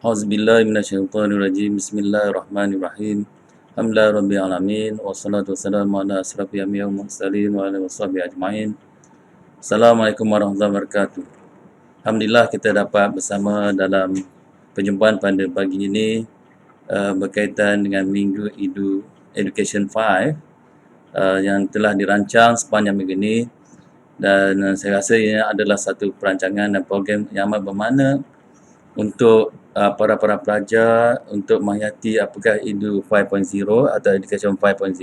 Auzubillahi minasyaitonirrajim. Bismillahirrahmanirrahim. Alhamdulillahi rabbil alamin wassalatu wassalamu ala asrofil anbiya'i wal mursalin wa alihi washabihi ajmain. Assalamualaikum warahmatullahi wabarakatuh. Alhamdulillah kita dapat bersama dalam perjumpaan pada pagi ini berkaitan dengan Minggu Education 5 yang telah dirancang sepanjang minggu ini, dan saya rasa ini adalah satu perancangan dan program yang amat bermakna untuk para pelajar untuk menghayati apakah Edu 5.0 atau Education 5.0.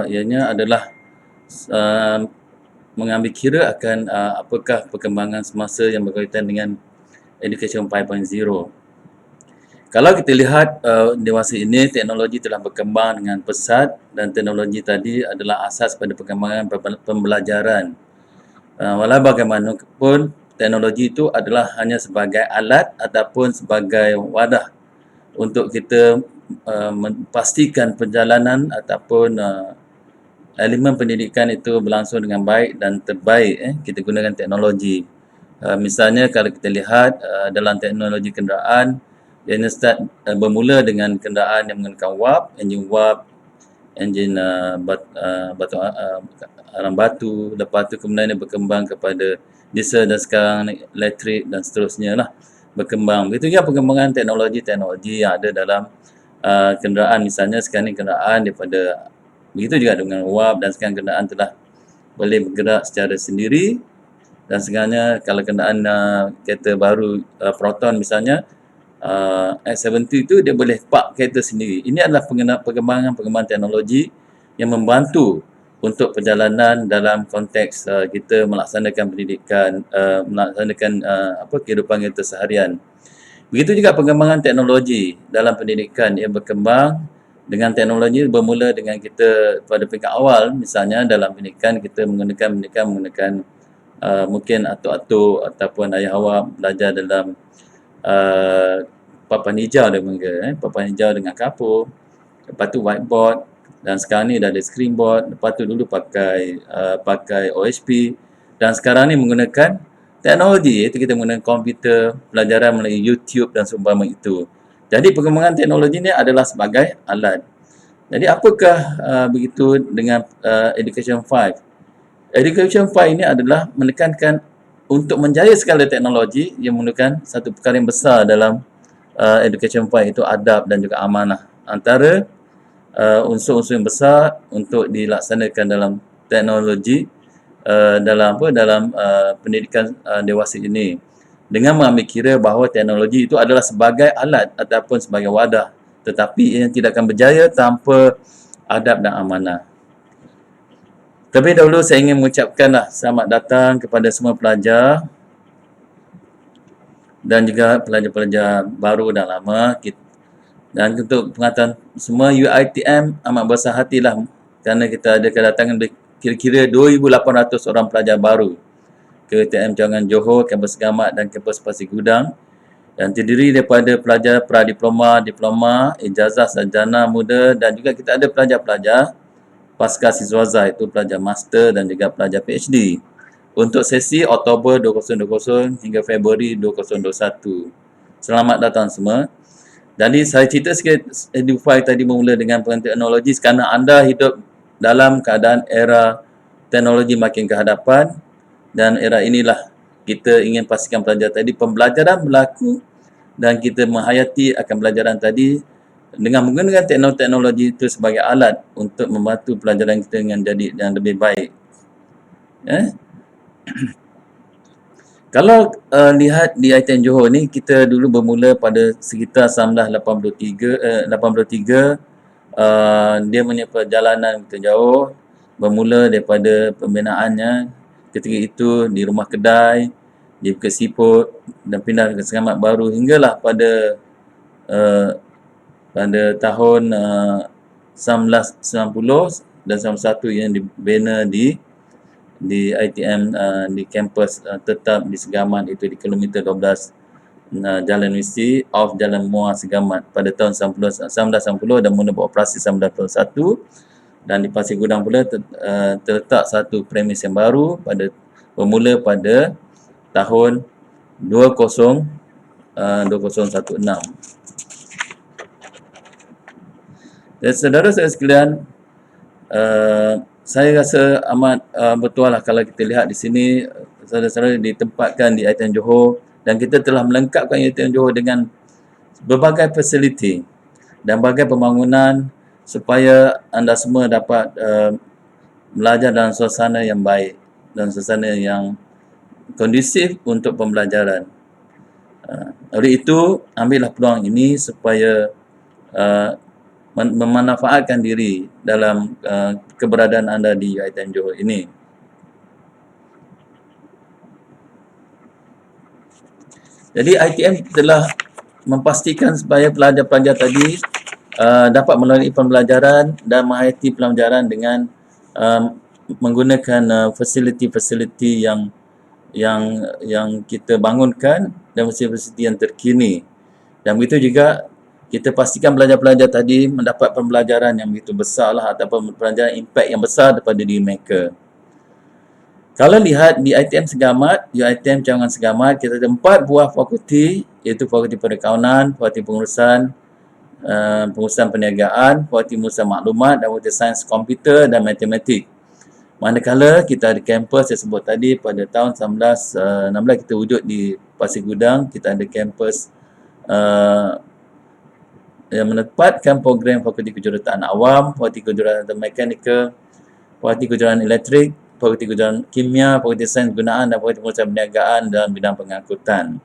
Ianya adalah mengambil kira akan apakah perkembangan semasa yang berkaitan dengan Education 5.0. Kalau kita lihat dewasa ini, teknologi telah berkembang dengan pesat, dan teknologi tadi adalah asas pada perkembangan pembelajaran. Walau bagaimanapun, teknologi itu adalah hanya sebagai alat ataupun sebagai wadah untuk kita memastikan perjalanan ataupun elemen pendidikan itu berlangsung dengan baik dan terbaik. Kita gunakan teknologi. Misalnya kalau kita lihat dalam teknologi kenderaan, dia bermula dengan kenderaan yang menggunakan wap, enjin batu arang batu, lepas tu kemudian dia berkembang kepada diesel dan sekarang elektrik dan seterusnya lah berkembang. Begitu juga perkembangan teknologi yang ada dalam kenderaan. Misalnya sekarang ni kenderaan daripada, begitu juga dengan wap, dan sekarang kenderaan telah boleh bergerak secara sendiri. Dan sebenarnya kalau kenderaan kereta baru Proton misalnya, X70 itu dia boleh park kereta sendiri. Ini adalah perkembangan teknologi yang membantu untuk perjalanan dalam konteks kita melaksanakan pendidikan, melaksanakan kehidupan kita seharian. Begitu juga perkembangan teknologi dalam pendidikan yang berkembang. Dengan teknologi bermula dengan kita pada peringkat awal, misalnya dalam pendidikan kita menggunakan mungkin atuk-atuk ataupun ayah awak belajar dalam papan hijau dia panggil, papan hijau dengan kapur, lepas tu whiteboard, dan sekarang ni dah ada screen board. Lepas tu dulu pakai OHP, dan sekarang ni menggunakan teknologi, iaitu kita menggunakan komputer, pelajaran melalui YouTube dan seumpama itu. Jadi perkembangan teknologi ni adalah sebagai alat. Jadi apakah begitu dengan Education 5? Education 5 ini adalah menekankan untuk menjaya segala teknologi yang memerlukan satu perkara yang besar dalam Education 5, itu adab dan juga amanah. Antara unsur-unsur yang besar untuk dilaksanakan dalam teknologi dalam pendidikan dewasa ini, dengan mengambil kira bahawa teknologi itu adalah sebagai alat ataupun sebagai wadah, tetapi ia tidak akan berjaya tanpa adab dan amanah. Terlebih dahulu saya ingin mengucapkanlah selamat datang kepada semua pelajar dan juga pelajar-pelajar baru dan lama. Dan untuk pengetahuan semua, UiTM amat besar hatilah kerana kita ada kedatangan kira-kira 2,800 orang pelajar baru ke UiTM Cawangan Johor, kampus Gamat dan kampus Pasir Gudang, dan terdiri daripada pelajar pradiploma, diploma, ijazah sarjana muda, dan juga kita ada pelajar-pelajar pasca siswaza, itu pelajar master dan juga pelajar PhD untuk sesi Oktober 2020 hingga Februari 2021. Selamat datang semua. Jadi saya cerita sikit Edu5 tadi bermula dengan teknologi kerana anda hidup dalam keadaan era teknologi makin ke hadapan, dan era inilah kita ingin pastikan pelajar tadi pembelajaran berlaku dan kita menghayati akan pelajaran tadi dengan menggunakan teknologi itu sebagai alat untuk membantu pelajaran kita dengan jadi yang lebih baik. Kalau lihat di ITM Johor ni, kita dulu bermula pada sekitar 1983. Dia punya perjalanan kita jauh, bermula daripada pembinaannya ketika itu di rumah kedai, di Bukit Siput, dan pindah ke Selamat Baru hinggalah pada tahun 1990 dan 1991 yang dibina di ITM di kampus tetap di Segamat, itu di kilometer 12 Jalan Universiti off Jalan Muar Segamat pada tahun 1990 dan mula beroperasi 1991. Dan di Pasir Gudang pula terletak satu premis yang baru bermula pada tahun 20 2016. Dan saudara saya sekalian, saya rasa amat betul lah kalau kita lihat di sini, saudara-saudara ditempatkan di ITM Johor dan kita telah melengkapkan ITM Johor dengan berbagai fasiliti dan berbagai pembangunan supaya anda semua dapat belajar dalam suasana yang baik dan suasana yang kondusif untuk pembelajaran. Oleh itu, ambillah peluang ini supaya memanfaatkan diri dalam keberadaan anda di ITM Johor ini. Jadi ITM telah memastikan supaya pelajar-pelajar tadi dapat melalui pembelajaran dan menghayati pelajaran dengan menggunakan fasiliti-fasiliti yang kita bangunkan dan fasiliti yang terkini. Dan begitu juga kita pastikan pelajar-pelajar tadi mendapat pembelajaran yang begitu besar lah, ataupun pembelajaran impact yang besar daripada diri mereka. Kalau lihat di ITM Segamat, di ITM Cawangan Segamat, kita ada 4 buah fakulti, iaitu Fakulti Perakaunan, Fakulti Pengurusan, Pengurusan Perniagaan, Fakulti Pengurusan Maklumat dan Fakulti Sains Komputer dan Matematik. Manakala kita ada kampus saya sebut tadi pada tahun 1916 kita wujud di Pasir Gudang, kita ada kampus yang menempatkan program Fakulti Kejuruteraan Awam, Fakulti Kejuruteraan Mekanikal, Fakulti Kejuruteraan Elektrik, Fakulti Kejuruteraan Kimia, Fakulti Sains Gunaan dan Fakulti Pengurusan Perniagaan dalam bidang pengangkutan.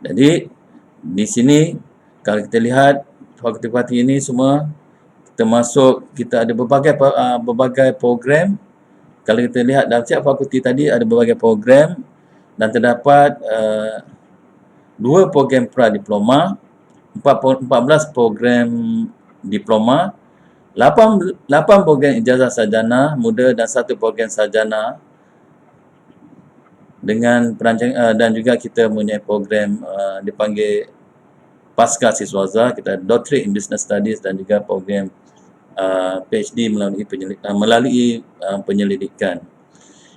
Jadi di sini kalau kita lihat fakulti-fakulti ini semua termasuk kita ada berbagai program. Kalau kita lihat dalam setiap fakulti tadi ada berbagai program dan terdapat 2 program pra-diploma, 14 program diploma, 8 program ijazah sarjana muda dan 1 program sarjana dengan perancangan dan juga kita mempunyai program dipanggil pasca siswaza, kita ada Doctorate in Business Studies dan juga program PhD melalui penyelidikan.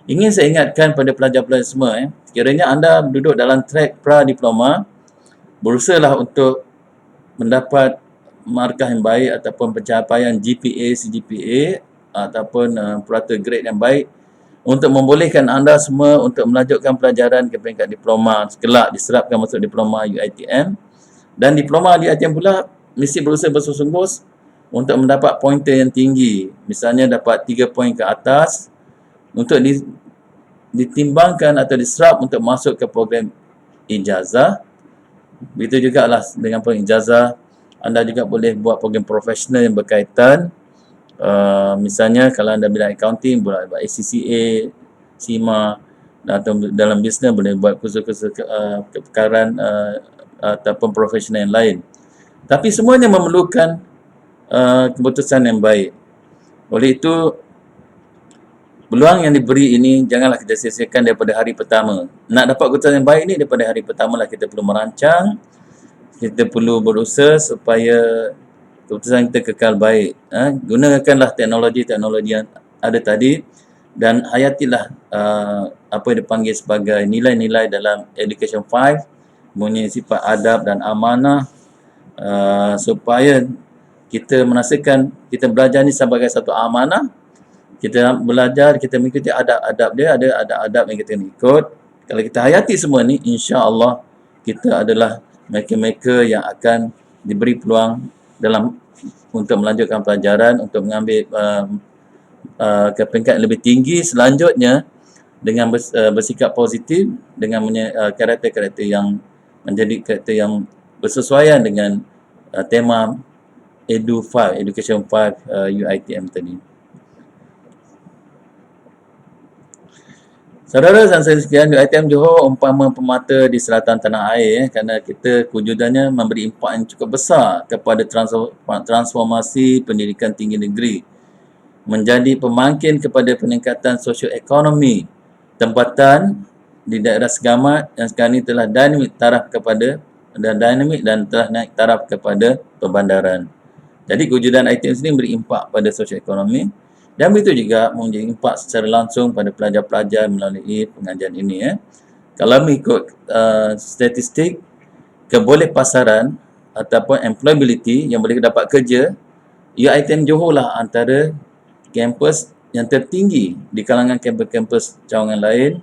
Ingin saya ingatkan pada pelajar-pelajar semua, sekiranya anda duduk dalam track pra-diploma, berusahalah untuk mendapat markah yang baik ataupun pencapaian GPA, CGPA ataupun purata grade yang baik untuk membolehkan anda semua untuk melanjutkan pelajaran ke peringkat diploma, kelak diserapkan masuk diploma UiTM. Dan diploma di ITM pula mesti berusaha bersungguh-sungguh untuk mendapat pointer yang tinggi. Misalnya dapat 3 poin ke atas untuk ditimbangkan atau diserap untuk masuk ke program ijazah. Begitu juga lah dengan program ijazah, anda juga boleh buat program profesional yang berkaitan. Misalnya kalau anda bidang accounting, boleh buat ACCA, CIMA, atau dalam bisnes boleh buat kursus-kursus kepakaran ataupun profesional yang lain. Tapi semuanya memerlukan keputusan yang baik. Oleh itu, peluang yang diberi ini janganlah kita sia-siakan daripada hari pertama. Nak dapat keputusan yang baik ni daripada hari pertama lah kita perlu merancang, kita perlu berusaha supaya keputusan kita kekal baik. Gunakanlah teknologi-teknologi yang ada tadi dan hayatilah apa yang dipanggil sebagai nilai-nilai dalam Education 5, mempunyai sifat adab dan amanah, supaya kita merasakan kita belajar ni sebagai satu amanah. Kita belajar, kita mengikuti adab-adab dia, ada adab-adab yang kita ikut. Kalau kita hayati semua ni, insya-Allah kita adalah mereka-mereka yang akan diberi peluang untuk melanjutkan pelajaran, untuk mengambil ke peringkat lebih tinggi selanjutnya dengan bersikap positif, dengan karakter-karakter yang menjadi karakter yang bersesuaian dengan tema Education 5 UiTM tadi. Saudara dan saudari sekalian, UiTM Johor umpama pemata di selatan tanah air kerana kita kewujudannya memberi impak yang cukup besar kepada transformasi pendidikan tinggi negeri, menjadi pemangkin kepada peningkatan sosioekonomi tempatan di daerah Segamat yang sekarang ini telah dinamik dan telah naik taraf kepada perbandaran. Jadi kewujudan ITM sendiri beri impak pada sosioekonomi dan begitu juga mempunyai impak secara langsung pada pelajar-pelajar melalui pengajian ini. Kalau mengikut statistik, kebolehpasaran ataupun employability yang boleh dapat kerja, UiTM Johor lah antara kampus yang tertinggi di kalangan kampus-kampus cawangan lain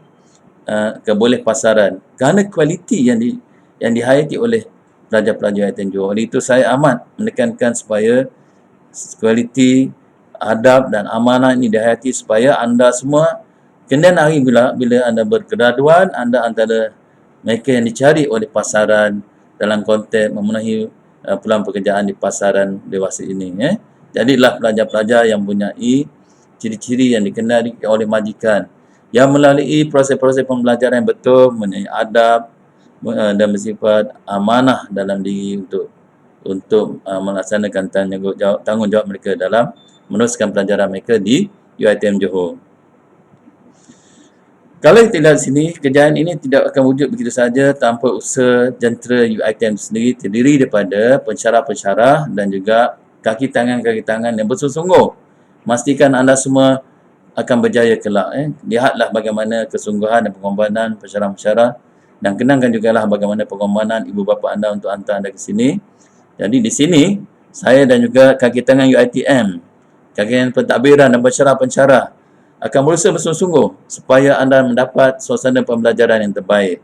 kebolehpasaran kerana kualiti yang dihayati oleh pelajar-pelajar UiTM Johor. Oleh itu saya amat menekankan supaya kualiti, adab dan amanah ini dihayati supaya anda semua kemudian hari bila anda bergraduan, anda antara mereka yang dicari oleh pasaran dalam konteks memenuhi peluang pekerjaan di pasaran dewasa ini. Jadilah pelajar-pelajar yang mempunyai ciri-ciri yang dikenali oleh majikan yang melalui proses-proses pembelajaran yang betul, mempunyai adab dan bersifat amanah dalam diri untuk melaksanakan tanggungjawab mereka dalam meneruskan pelajaran mereka di UiTM Johor. Kalau kita lihat sini, kejayaan ini tidak akan wujud begitu saja tanpa usaha jentera UiTM sendiri terdiri daripada pensyarah-pensyarah dan juga kaki tangan yang bersungguh-sungguh. Pastikan anda semua akan berjaya kelak. Lihatlah bagaimana kesungguhan dan pengorbanan pensyarah-pensyarah dan kenangkan jugalah bagaimana pengorbanan ibu bapa anda untuk hantar anda ke sini. Jadi di sini, saya dan juga kaki tangan UiTM, kaki tangan pentadbiran dan pensyarah-pensyarah akan berusaha bersungguh-sungguh supaya anda mendapat suasana pembelajaran yang terbaik.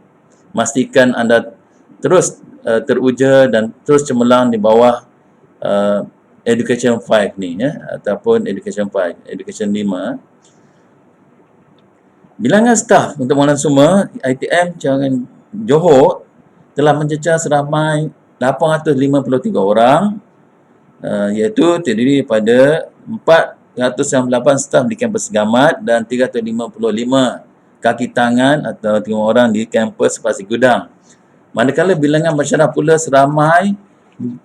Pastikan anda terus teruja dan terus cemerlang di bawah Education 5 ni, ataupun Education 5, Education 5. Bilangan staf untuk mengulang semua, UiTM Cawangan Johor telah mencecah seramai 853 orang, iaitu terdiri daripada 498 staf di kampus Gamat dan 355 kaki tangan atau 3 orang di kampus Pasir Gudang. Manakala bilangan pensyarah pula seramai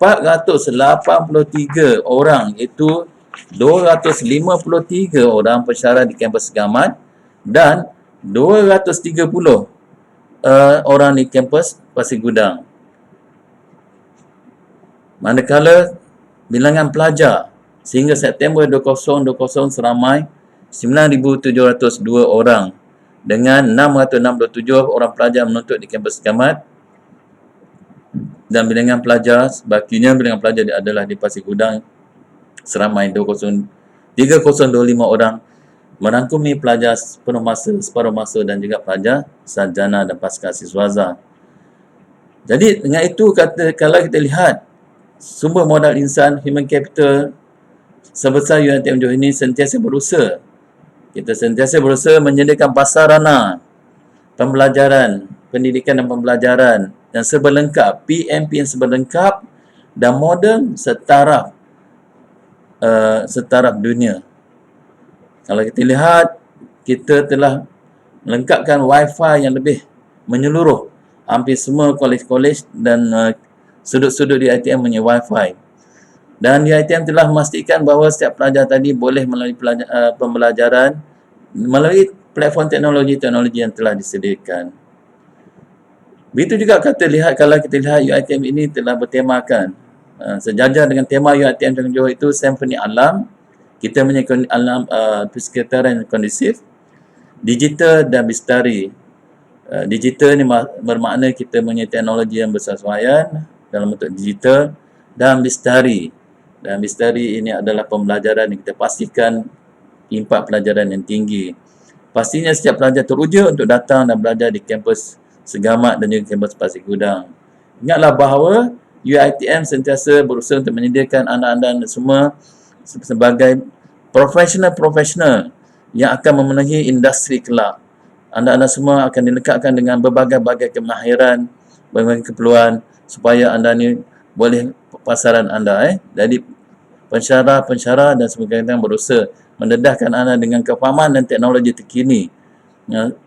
483 orang, iaitu 253 orang pensyarah di kampus Gamat dan 230 orang di kampus Pasir Gudang. Manakala bilangan pelajar sehingga September 2020 seramai 9,702 orang dengan 667 orang pelajar menuntut di kampus Gamat dan bilangan pelajar sebahagiannya bilangan pelajar adalah di Pasir Gudang seramai 3,025 orang merangkumi pelajar sepenuh masa, separuh masa dan juga pelajar sarjana dan pasca siswaza. Jadi dengan itu kalau kita lihat sumber modal insan, human capital sebesar UiTM Johor ini sentiasa berusaha. Kita sentiasa berusaha menyediakan prasarana pembelajaran, pendidikan dan pembelajaran yang seberlengkap, PMP yang seberlengkap dan moden setaraf dunia. Kalau kita lihat, kita telah melengkapkan Wi-Fi yang lebih menyeluruh. Hampir semua kolej-kolej dan sudut-sudut di UiTM punya Wi-Fi. Dan UiTM telah memastikan bahawa setiap pelajar tadi boleh melalui pembelajaran melalui platform teknologi-teknologi yang telah disediakan. Begitu juga kalau kita lihat UiTM ini telah bertemakan sejajar dengan tema UiTM Cawangan Johor itu Simfoni Alam, kita punya alam persekitaran kondusif, digital dan bestari. Digital ni bermakna kita punya teknologi yang bersesuaian dalam bentuk digital dan bestari. Dan bestari ini adalah pembelajaran yang kita pastikan impak pelajaran yang tinggi. Pastinya setiap pelajar teruja untuk datang dan belajar di kampus Segamat dan juga kampus Pasir Gudang. Ingatlah bahawa UiTM sentiasa berusaha untuk menyediakan anda-anda semua sebagai profesional yang akan memenuhi industri kelak. Anda-anda semua akan dilekatkan dengan berbagai-bagai kemahiran, berbagai keperluan supaya anda ni boleh pasaran anda. Jadi pensyarah dan sebagainya berusaha mendedahkan anda dengan kefahaman dan teknologi terkini,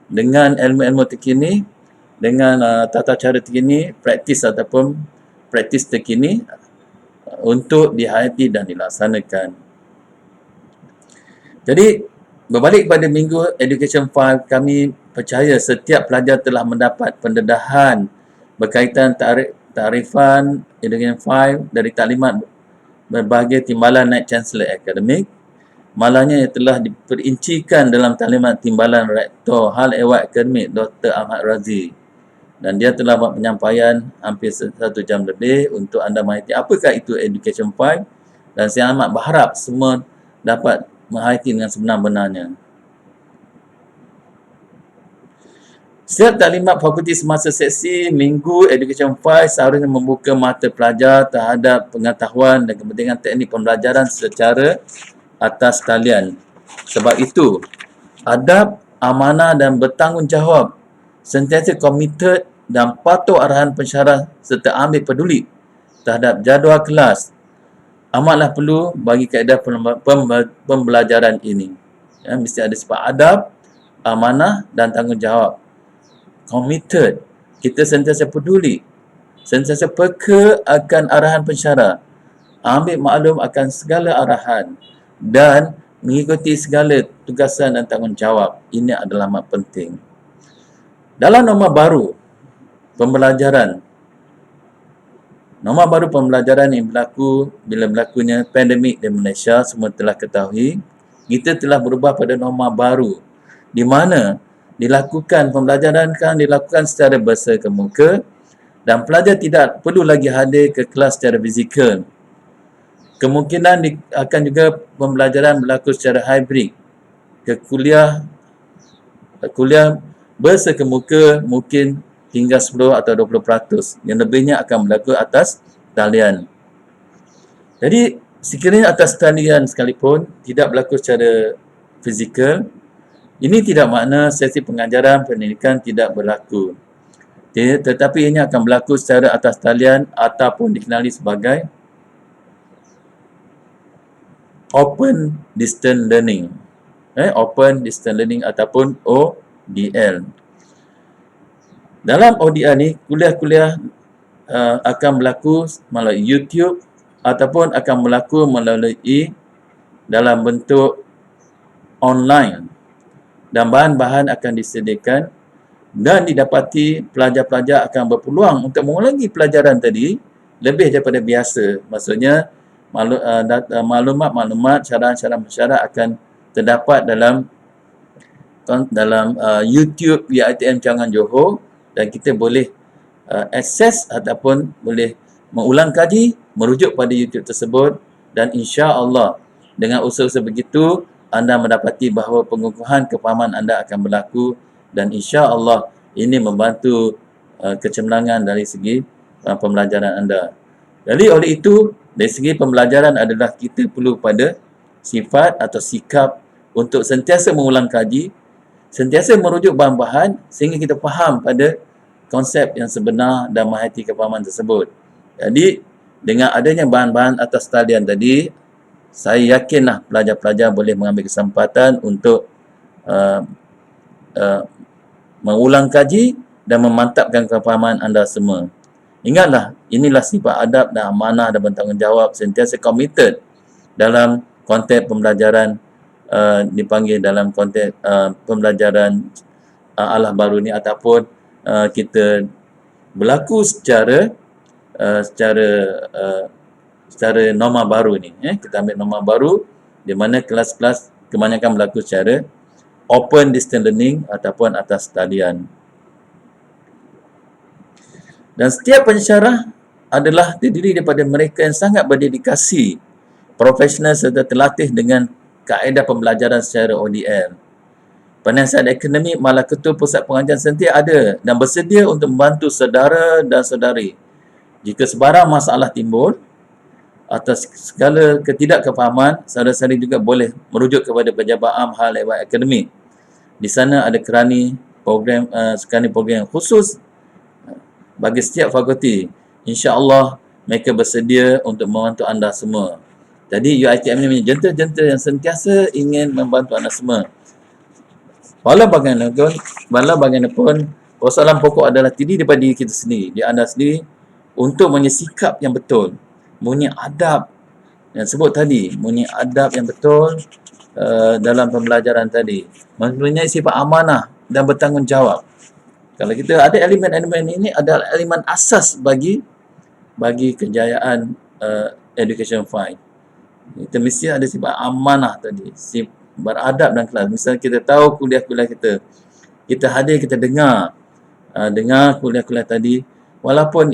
dengan ilmu-ilmu terkini, dengan tata cara terkini, praktis terkini untuk dihayati dan dilaksanakan. Jadi berbalik pada minggu Education 5, kami percaya setiap pelajar telah mendapat pendedahan berkaitan tarifan Education 5 dari taklimat berbagai timbalan Naib Chancellor Akademik. Malahnya yang telah diperincikan dalam taklimat timbalan Rektor Hal Ehwal Akademik Dr. Ahmad Razi. dan dia telah buat penyampaian hampir 1 jam lebih untuk anda menghayati apakah itu Education 5, dan saya amat berharap semua dapat menghayati dengan sebenar-benarnya. Setiap taklimat fakulti semasa sesi minggu Education 5 seharusnya membuka mata pelajar terhadap pengetahuan dan kepentingan teknik pembelajaran secara atas talian. Sebab itu, adab, amanah dan bertanggungjawab, sentiasa komited dan patuh arahan pensyarah serta ambil peduli terhadap jadual kelas amatlah perlu bagi kaedah pembelajaran ini. Ya, mesti ada sifat adab, amanah dan tanggungjawab. Committed, kita sentiasa peduli, sentiasa peka akan arahan pensyarah, ambil maklum akan segala arahan dan mengikuti segala tugasan dan tanggungjawab. Ini adalah amat penting. Dalam norma baru pembelajaran, norma baru pembelajaran yang berlaku bila berlakunya pandemik di Malaysia, semua telah ketahui, kita telah berubah pada norma baru di mana pembelajaran kan dilakukan secara berseka muka dan pelajar tidak perlu lagi hadir ke kelas secara fizikal. Kemungkinan akan juga pembelajaran berlaku secara hybrid ke kuliah berseka muka mungkin hingga 10 atau 20%. Yang lebihnya akan berlaku atas talian. Jadi, sekiranya atas talian sekalipun tidak berlaku secara fizikal, ini tidak makna sesi pengajaran pendidikan tidak berlaku. Tetapi ini akan berlaku secara atas talian ataupun dikenali sebagai Open Distance Learning. Open Distance Learning ataupun ODL. Dalam ODL ni, kuliah-kuliah akan berlaku melalui YouTube ataupun akan berlaku melalui dalam bentuk online. Dan bahan-bahan akan disediakan dan didapati pelajar-pelajar akan berpeluang untuk mengulangi pelajaran tadi lebih daripada biasa. Maksudnya, maklumat-maklumat, syarahan-syarahan pensyarah akan terdapat dalam YouTube UiTM Cawangan Johor, dan kita boleh akses ataupun boleh mengulang kaji, merujuk pada YouTube tersebut, dan insya-Allah dengan usaha-usaha begitu anda mendapati bahawa pengukuhan kefahaman anda akan berlaku, dan insya-Allah ini membantu kecemerlangan dari segi pembelajaran anda. Jadi oleh itu, dari segi pembelajaran adalah kita perlu pada sifat atau sikap untuk sentiasa mengulang kaji, sentiasa merujuk bahan-bahan sehingga kita faham pada konsep yang sebenar dan menghayati kefahaman tersebut. Jadi, dengan adanya bahan-bahan atas talian tadi, saya yakinlah pelajar-pelajar boleh mengambil kesempatan untuk mengulang kaji dan memantapkan kefahaman anda semua. Ingatlah, inilah sifat adab dan amanah dan bertanggungjawab, sentiasa committed dalam konteks pembelajaran dipanggil dalam konteks pembelajaran alah baru ni, ataupun kita berlaku secara norma baru ni. Kita ambil norma baru di mana kelas-kelas kebanyakan berlaku secara open distance learning ataupun atas talian. Dan setiap pensyarah adalah terdiri daripada mereka yang sangat berdedikasi, profesional serta terlatih dengan kaedah pembelajaran secara ODL. Penasihat akademik malah ketua pusat pengajian sentiasa ada dan bersedia untuk membantu saudara dan saudari jika sebarang masalah timbul. Atas segala ketidakkefahaman, saudara-saudari juga boleh merujuk kepada Pejabat Am Hal Ehwal Akademik. Di sana ada kerani program yang khusus bagi setiap fakulti. InsyaAllah mereka bersedia untuk membantu anda semua. Jadi UiTM ini jentera-jentera yang sentiasa ingin membantu anda semua. Walau bagaimanapun, persoalan pokok adalah terdiri daripada diri kita sendiri, di anda sendiri, untuk punya sikap yang betul, punya adab yang sebut tadi, punya adab yang betul dalam pembelajaran tadi, mempunyai sifat amanah dan bertanggungjawab. Kalau kita ada elemen-elemen ini adalah elemen asas bagi kejayaan Education 5. Kita mesti ada sifat amanah tadi, beradab dan kelas. Misalnya kita tahu kuliah-kuliah kita hadir, kita dengar dengar kuliah-kuliah tadi, walaupun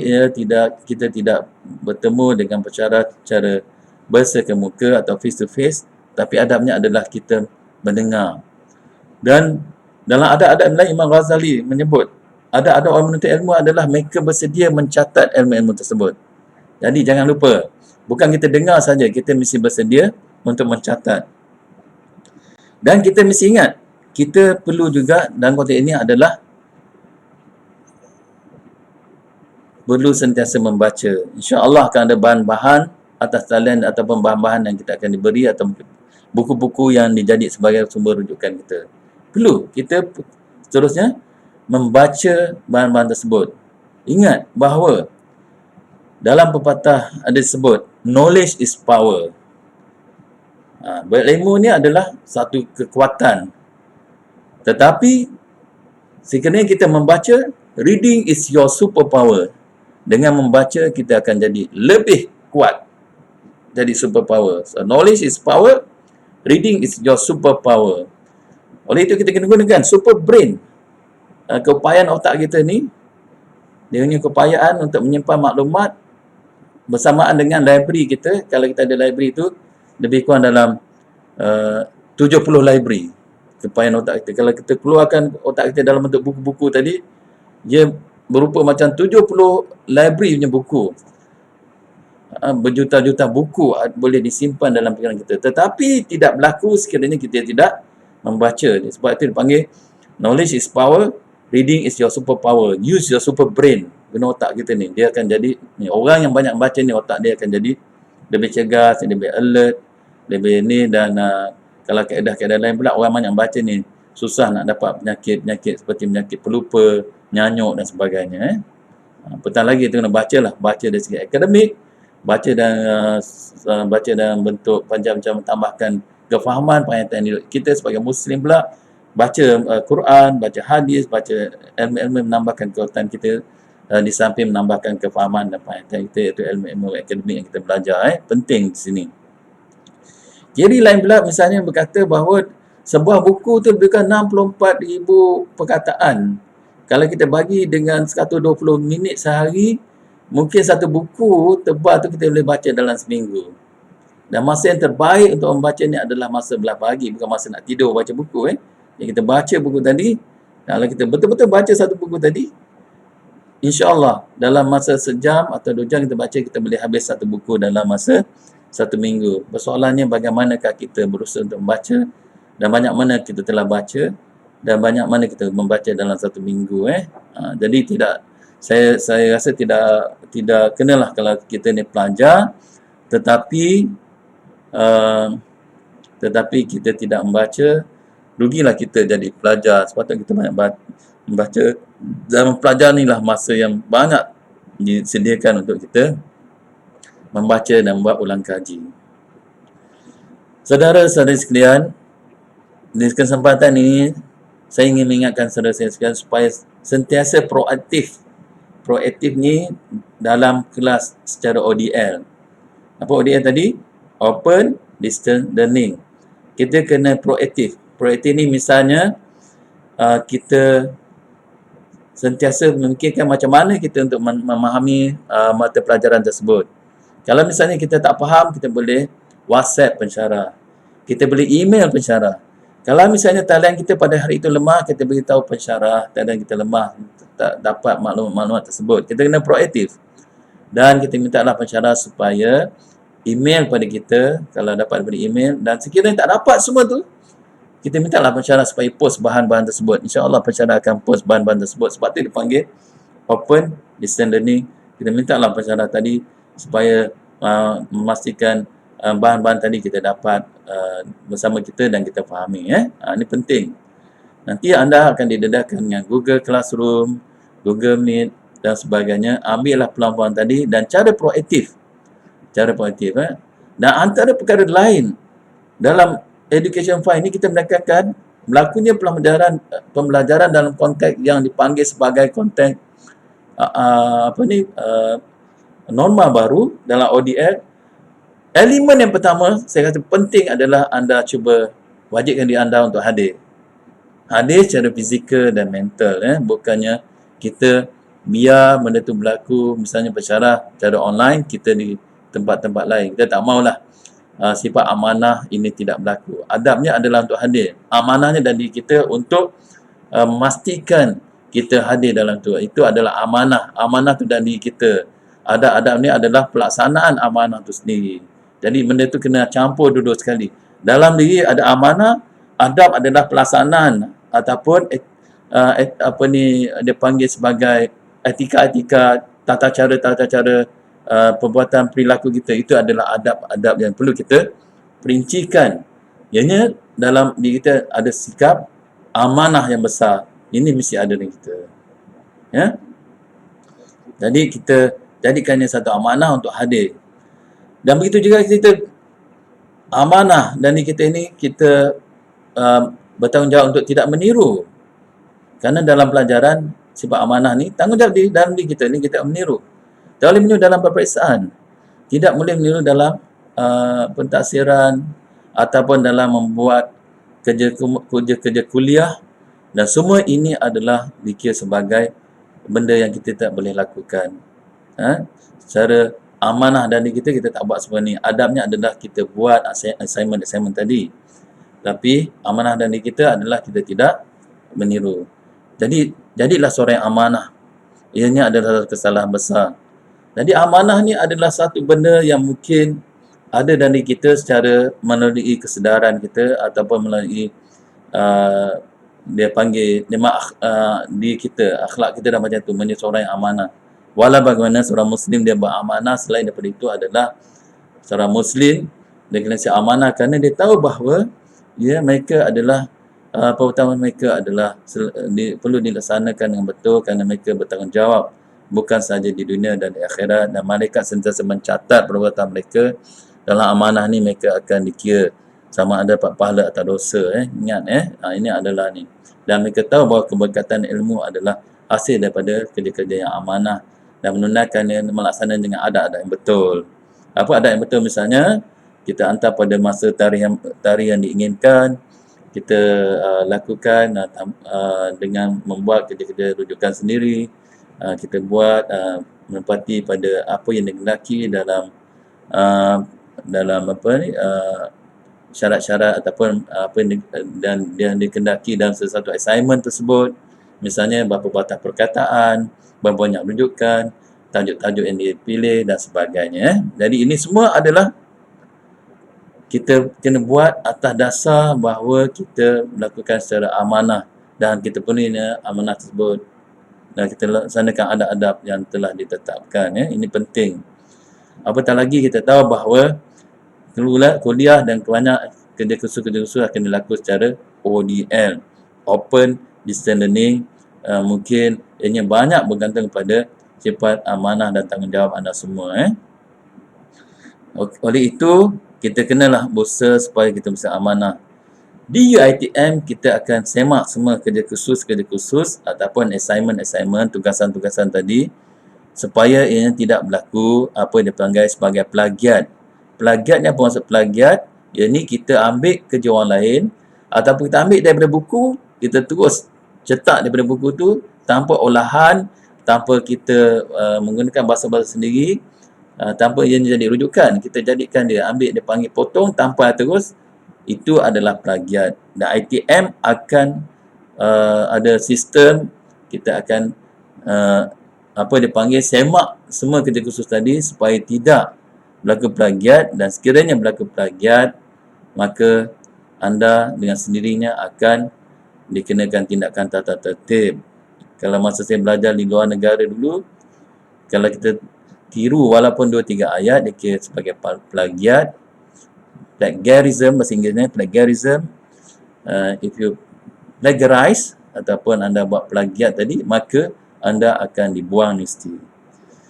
kita tidak bertemu dengan pensyarah secara bersemuka atau face to face, tapi adabnya adalah kita mendengar. Dan dalam adab-adab lain, Imam Ghazali menyebut adab-adab orang menuntut ilmu adalah mereka bersedia mencatat ilmu-ilmu tersebut. Jadi jangan lupa, bukan kita dengar saja, kita mesti bersedia untuk mencatat. Dan kita mesti ingat, kita perlu juga dalam konteks ini adalah perlu sentiasa membaca. InsyaAllah akan ada bahan-bahan atas talian ataupun bahan-bahan yang kita akan diberi atau buku-buku yang dijadikan sebagai sumber rujukan kita. Perlu kita seterusnya membaca bahan-bahan tersebut. Ingat bahawa dalam pepatah ada disebut knowledge is power. Berilmu ni adalah satu kekuatan. Tetapi sekiranya kita membaca, reading is your superpower. Dengan membaca kita akan jadi lebih kuat. Jadi superpower. So knowledge is power, reading is your superpower. Oleh itu kita kena gunakan super brain. Keupayaan otak kita ni, dia punya keupayaan untuk menyimpan maklumat bersamaan dengan library kita. Kalau kita ada library tu lebih kurang dalam 70 library keupayaan otak kita. Kalau kita keluarkan otak kita dalam bentuk buku-buku tadi, dia berupa macam 70 library punya buku. Berjuta-juta buku boleh disimpan dalam fikiran kita. Tetapi tidak berlaku sekiranya kita tidak membaca. Sebab itu dipanggil knowledge is power, reading is your superpower. Use your super brain. Guna otak kita ni. Dia akan jadi, orang yang banyak baca ni otak dia akan jadi lebih cergas, lebih alert, lebih ni. Dan kalau kaedah-kaedah lain pula, orang banyak baca ni susah nak dapat penyakit-penyakit seperti penyakit pelupa, nyanyuk dan sebagainya. Petang lagi kita kena baca lah. Baca dari segi akademik, baca dalam bentuk macam mentambahkan kefahaman penghayatan hidup kita sebagai Muslim pula. Baca Quran, baca hadis, baca ilmu-ilmu menambahkan kekuatan kita, di samping menambahkan kefahaman dan penghayatan kita, iaitu ilmu-ilmu akademik yang kita belajar. Penting di sini. Jadi lain pula misalnya berkata bahawa sebuah buku tu lebih kurang 64,000 perkataan. Kalau kita bagi dengan 120 minit sehari, mungkin satu buku tebal tu kita boleh baca dalam seminggu. Dan masa yang terbaik untuk membaca ni adalah masa belah pagi, bukan masa nak tidur baca buku. Yang kita baca buku tadi, kalau kita betul-betul baca satu buku tadi, insya-Allah dalam masa sejam atau 2 jam kita baca, kita boleh habis satu buku dalam masa 1 minggu. Persoalannya bagaimanakah kita berusaha untuk membaca, dan banyak mana kita telah baca, dan banyak mana kita membaca dalam 1 minggu. Jadi saya rasa tidak kenalah kalau kita ni pelajar tetapi kita tidak membaca, rugilah kita jadi pelajar. Sepatutnya kita banyak membaca. Zaman pelajar ni lah masa yang banyak disediakan untuk kita membaca dan membuat ulang kaji. Saudara-saudari sekalian, di kesempatan ini saya ingin mengingatkan saudara saya sekalian supaya sentiasa proaktif. Proaktif ni dalam kelas secara ODL. Apa ODL tadi? Open Distance Learning. Kita kena proaktif. Proaktif ni misalnya kita sentiasa memikirkan macam mana kita untuk memahami mata pelajaran tersebut. Kalau misalnya kita tak faham, kita boleh WhatsApp pensyarah. Kita boleh email pensyarah. Kalau misalnya talian kita pada hari itu lemah, kita beritahu pensyarah talian kita lemah, tak dapat maklumat tersebut. Kita kena proaktif. Dan kita mintalah pensyarah supaya email pada kita, kalau dapat daripada email. Dan sekiranya tak dapat semua tu, kita mintalah pensyarah supaya post bahan-bahan tersebut. InsyaAllah pensyarah akan post bahan-bahan tersebut. Sebab tu dipanggil Open Distance Learning. Kita mintalah pensyarah tadi supaya memastikan bahan-bahan tadi kita dapat bersama kita dan kita fahami. Ini penting. Nanti anda akan didedahkan dengan Google Classroom, Google Meet dan sebagainya. Ambillah peluang-peluang tadi dan cara proaktif. Cara proaktif. Dan antara perkara lain dalam Education 5 ini kita menekankan berlakunya pembelajaran dalam konteks yang dipanggil sebagai konteks norma baru dalam ODL. Elemen yang pertama saya kata penting adalah anda cuba wajibkan diri anda untuk hadir. Hadir secara fizikal dan mental. Bukannya kita biar benda tu berlaku, misalnya bersyarah cara online, kita di tempat-tempat lain. Kita tak maulah sifat amanah ini tidak berlaku. Adabnya adalah untuk hadir. Amanahnya dan diri kita untuk memastikan kita hadir dalam tu. Itu adalah amanah. Amanah tu dan diri kita. Adab-adab ni adalah pelaksanaan amanah tu sendiri. Jadi benda tu kena campur dua-dua sekali. Dalam diri ada amanah, adab adalah pelaksanaan ataupun apa ni dia panggil sebagai etika-etika, tata cara perbuatan perilaku kita. Itu adalah adab-adab yang perlu kita perincikan. Ianya dalam diri kita ada sikap amanah yang besar. Ini mesti ada dalam kita. Ya. Jadi kita jadikannya satu amanah untuk hadir. Dan begitu juga kita amanah dan kita ini kita bertanggungjawab untuk tidak meniru. Kerana dalam pelajaran sifat amanah ni tanggungjawab di dalam diri kita ni kita meniru. Tak boleh meniru dalam peperiksaan. Tidak boleh meniru dalam pentafsiran ataupun dalam membuat kerja kuliah, dan semua ini adalah dikira sebagai benda yang kita tak boleh lakukan. Secara amanah dan diri kita tak buat semua ni. Adabnya adalah kita buat assignment tadi. Tapi amanah dan diri kita adalah kita tidak meniru. Jadi jadilah seorang yang amanah. Ianya adalah kesalahan besar. Jadi amanah ni adalah satu benda yang mungkin ada dalam diri kita secara melalui kesedaran kita ataupun melalui dia panggil diri kita, akhlak kita dah macam tu, menjadi seorang yang amanah. Walau bagaimana seorang Muslim dia beramanah, selain daripada itu adalah seorang Muslim dia kena siap amanah kerana dia tahu bahawa mereka adalah perbuatan mereka adalah perlu dilaksanakan dengan betul kerana mereka bertanggungjawab bukan sahaja di dunia dan di akhirat, dan malaikat sentiasa mencatat perbuatan mereka. Dalam amanah ni mereka akan dikira sama ada dapat pahala atau dosa. Ingat ini adalah ni. Dan mereka tahu bahawa keberkatan ilmu adalah hasil daripada kerja-kerja yang amanah dan menunaikannya, melaksanakan dengan adab-adab yang betul. Apa adab yang betul? Misalnya kita hantar pada masa tarikh yang diinginkan, kita lakukan dengan membuat kerja-kerja rujukan sendiri. Kita buat menepati pada apa yang dikehendaki dalam syarat-syarat ataupun apa yang dikehendaki dalam sesuatu assignment tersebut. Misalnya berapa batang perkataan, berapa banyak rujukan, tajuk-tajuk yang dipilih dan sebagainya. Jadi ini semua adalah kita kena buat atas dasar bahawa kita melakukan secara amanah dan kita penuhi amanah tersebut dan kita laksanakan adab-adab yang telah ditetapkan. Ini penting. Apatah lagi kita tahu bahawa kuliah dan kebanyak kerja khusus akan dilakukan secara ODL, Open Distance Learning. Mungkin ianya banyak bergantung kepada sifat amanah dan tanggungjawab anda semua. Oleh itu, kita kenalah berusaha supaya kita bisa amanah. Di UiTM, kita akan semak semua kerja khusus ataupun assignment, tugasan-tugasan tadi supaya ianya tidak berlaku apa yang dipanggil sebagai plagiat. Plagiat ni apa maksud plagiat? Iaitu kita ambil kerja orang lain ataupun kita ambil daripada buku, kita terus cetak daripada buku tu tanpa olahan, tanpa kita menggunakan bahasa-bahasa sendiri, tanpa ia jadi rujukan. Kita jadikan dia, ambil dia panggil potong tanpa terus. Itu adalah plagiat. Dan ITM akan ada sistem, kita akan apa dia panggil semak semua kerja khusus tadi supaya tidak berlaku plagiat, dan sekiranya berlaku plagiat maka anda dengan sendirinya akan dikenakan tindakan tata tertib. Kalau masa saya belajar di luar negara dulu, kalau kita tiru walaupun 2-3 ayat dikira sebagai plagiat. Plagiarism, bahasa Inggerisnya plagiarism. If you plagiarize ataupun anda buat plagiat tadi, maka anda akan dibuang mesti.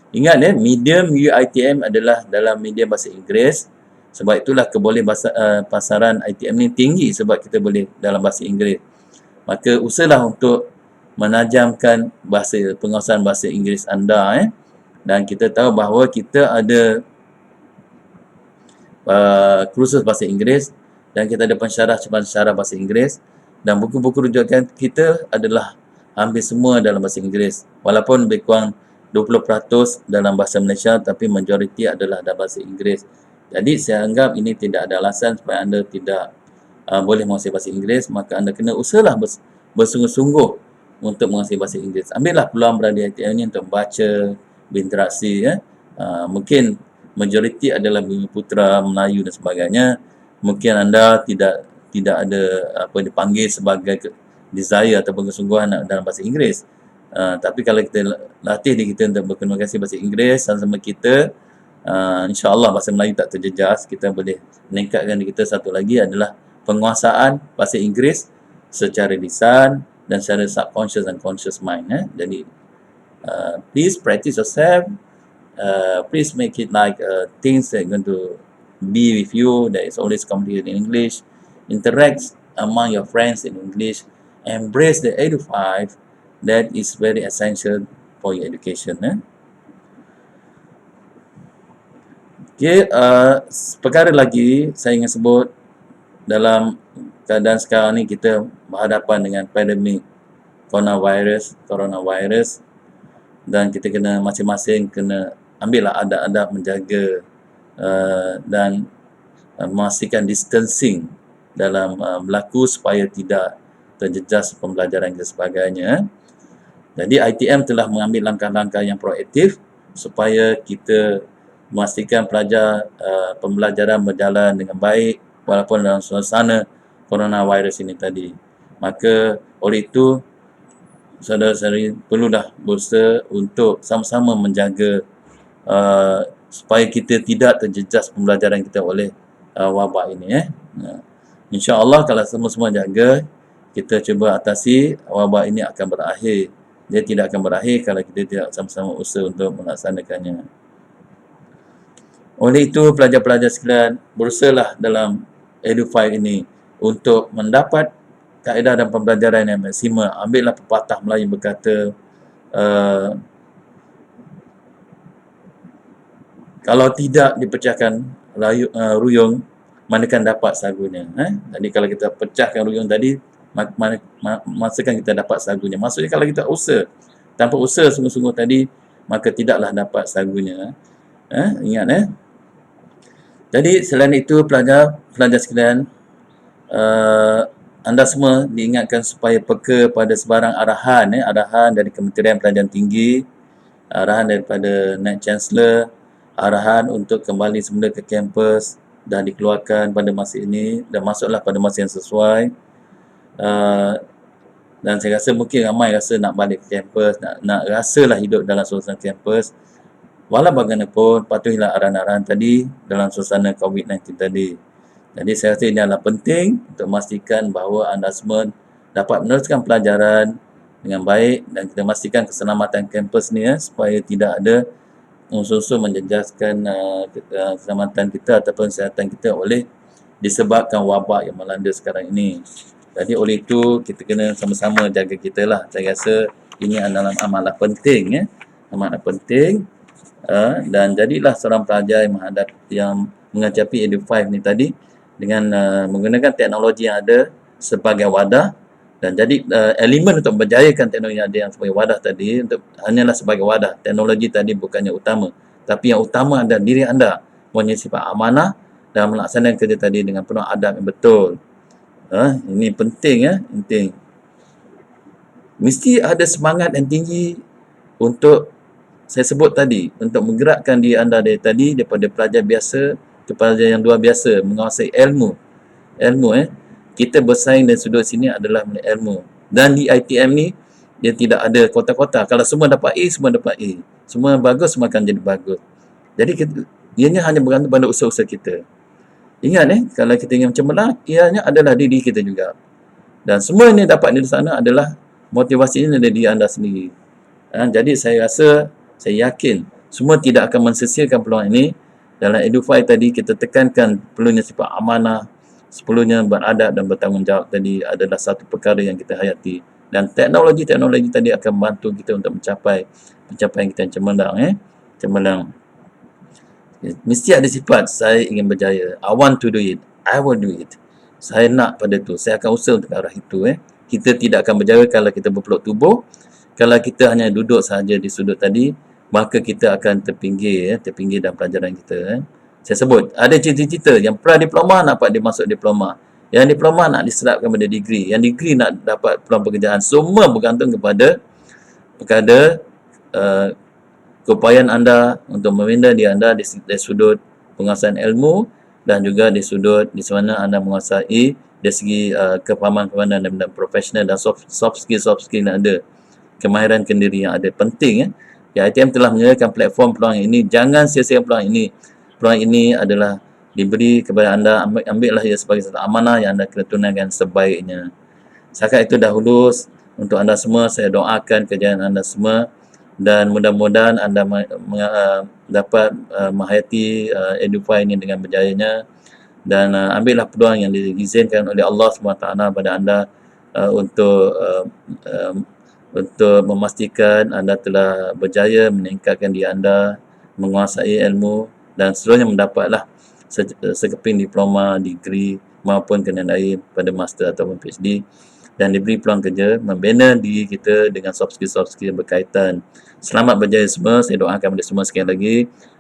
Ingat medium UiTM adalah dalam medium bahasa Inggeris. Sebab itulah pasaran ITM ni tinggi, sebab kita boleh dalam bahasa Inggeris. Maka usahalah untuk menajamkan penguasaan bahasa Inggeris anda. Dan kita tahu bahawa kita ada kursus bahasa Inggeris dan kita ada pensyarah bahasa Inggeris, dan buku-buku rujukan kita adalah hampir semua dalam bahasa Inggeris. Walaupun lebih kurang 20% dalam bahasa Malaysia, tapi majoriti adalah dalam bahasa Inggeris. Jadi saya anggap ini tidak ada alasan supaya anda tidak boleh menguasai bahasa Inggeris, maka anda kena usahalah bersungguh-sungguh untuk menguasai bahasa Inggeris. Ambillah peluang berada di ITM ini untuk membaca, berinteraksi. Mungkin majoriti adalah Bumi Putera, Melayu dan sebagainya. Mungkin anda tidak ada apa dipanggil sebagai desire ataupun kesungguhan dalam bahasa Inggeris. Tapi kalau kita latih diri kita untuk berkomunikasi bahasa Inggeris sama-sama kita, insya-Allah bahasa Melayu tak terjejas. Kita boleh meningkatkan diri kita. Satu lagi adalah penguasaan bahasa Inggeris secara lisan dan secara subconscious dan conscious mind. Jadi please practice yourself. Please make it like things that are going to be with you, that is always communicated in English. Interact among your friends in English. Embrace the Edu5. That is very essential for your education. Okay, perkara lagi saya ingin sebut, dalam keadaan sekarang ni kita berhadapan dengan pandemik coronavirus, dan kita kena masing-masing kena ambillah adab-adab menjaga dan memastikan distancing dalam berlaku supaya tidak terjejas pembelajaran dan sebagainya. Jadi ITM telah mengambil langkah-langkah yang proaktif supaya kita memastikan pembelajaran berjalan dengan baik walaupun dalam suasana coronavirus ini tadi. Maka oleh itu saudara-saudari perlulah berusaha untuk sama-sama menjaga supaya kita tidak terjejas pembelajaran kita oleh wabak ini. InsyaAllah kalau semua-semua jaga, kita cuba atasi, wabak ini akan berakhir. Dia tidak akan berakhir kalau kita tidak sama-sama usaha untuk melaksanakannya. Oleh itu, pelajar-pelajar sekalian, berusahalah dalam Edu5 ini untuk mendapat kaedah dan pembelajaran yang maksimal. Ambillah pepatah Melayu berkata, kalau tidak dipecahkan ruyung, manakan dapat sagunya. Jadi kalau kita pecahkan ruyung tadi, masakan kita dapat sagunya. Maksudnya kalau kita usaha, tanpa usaha sungguh-sungguh tadi, maka tidaklah dapat sagunya. Ingat. Jadi selain itu, pelajar sekalian, anda semua diingatkan supaya peka pada sebarang arahan dari Kementerian Pelajaran Tinggi, arahan daripada Naib Chancellor, arahan untuk kembali semula ke kampus dah dikeluarkan pada masa ini dan masuklah pada masa yang sesuai. Dan saya rasa mungkin ramai rasa nak balik ke kampus, nak rasalah hidup dalam suasana kampus. Walau bagaimanapun, patuhilah arahan-arahan tadi dalam suasana COVID-19 tadi. Jadi saya rasa ini adalah penting untuk memastikan bahawa anda semua dapat meneruskan pelajaran dengan baik dan kita memastikan keselamatan kampus ni supaya tidak ada unsur-unsur menjejaskan keselamatan kita ataupun kesihatan kita oleh disebabkan wabak yang melanda sekarang ini. Jadi oleh itu kita kena sama-sama jaga kita lah. Saya rasa ini adalah amatlah penting, amatlah penting. Dan jadilah seorang pelajar yang mengacapi Edu5 ni tadi dengan menggunakan teknologi yang ada sebagai wadah, dan jadi elemen untuk berjayakan teknologi yang ada yang sebagai wadah tadi hanyalah sebagai wadah. Teknologi tadi bukannya utama, tapi yang utama adalah diri anda punya sifat amanah dan melaksanakan kerja tadi dengan penuh adab yang betul. Ini penting, penting. Mesti ada semangat yang tinggi untuk, saya sebut tadi, untuk menggerakkan diri anda dari tadi daripada pelajar biasa ke pelajar yang luar biasa, menguasai ilmu. Kita bersaing dari sudut sini adalah ilmu. Dan di ITM ni, dia tidak ada kota-kota. Kalau semua dapat A, semua dapat A. Semua bagus, semua akan jadi bagus. Jadi, ianya hanya bergantung pada usaha-usaha kita. Ingat, kalau kita ingin cemerlang, ianya adalah diri kita juga. Dan semua yang dapat di sana adalah motivasinya dari diri anda sendiri. Jadi, saya rasa, saya yakin, semua tidak akan mensesiakan peluang ini. Dalam Edu5 tadi, kita tekankan perlunya sifat amanah, seperlunya beradab dan bertanggungjawab tadi adalah satu perkara yang kita hayati. Dan teknologi-teknologi tadi akan membantu kita untuk mencapai pencapaian kita yang cemerlang. Mesti ada sifat, saya ingin berjaya. I want to do it. I will do it. Saya nak pada tu. Saya akan usaha untuk arah itu. Kita tidak akan berjaya kalau kita berpeluk tubuh. Kalau kita hanya duduk sahaja di sudut tadi, maka kita akan terpinggir, terpinggir dalam pelajaran kita. Saya sebut, ada cita-cita yang pra-diploma nak dapat dia masuk diploma. Yang diploma nak diserapkan pada degree. Yang degree nak dapat peluang pekerjaan. Semua bergantung kepada uh, keupayaan anda untuk meminda diri anda dari sudut penguasaan ilmu dan juga di sudut di mana anda menguasai dari segi kefahaman-kefahaman dan profesional dan soft skill yang ada, kemahiran kendiri yang ada. Penting IITM telah menyediakan platform peluang ini. Jangan sia-sia peluang ini. Peluang ini adalah diberi kepada anda. Ambillah ia sebagai satu amanah yang anda kena tunaikan sebaiknya. Setakat itu dahulu untuk anda semua, saya doakan kejayaan anda semua dan mudah-mudahan anda dapat menghayati Edufy ini dengan berjayanya, dan ambillah peluang yang diizinkan oleh Allah SWT pada anda untuk memastikan anda telah berjaya meningkatkan diri anda, menguasai ilmu dan seterusnya mendapatlah sekeping diploma, degree maupun kena lain pada master ataupun PhD, dan diberi peluang kerja, membina diri kita dengan soft skill yang berkaitan. Selamat berjaya semua. Saya doakan kepada semua sekali lagi.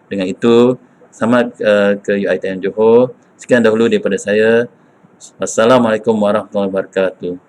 Dengan itu, selamat ke UiTM Johor. Sekian dahulu daripada saya. Wassalamualaikum warahmatullahi wabarakatuh.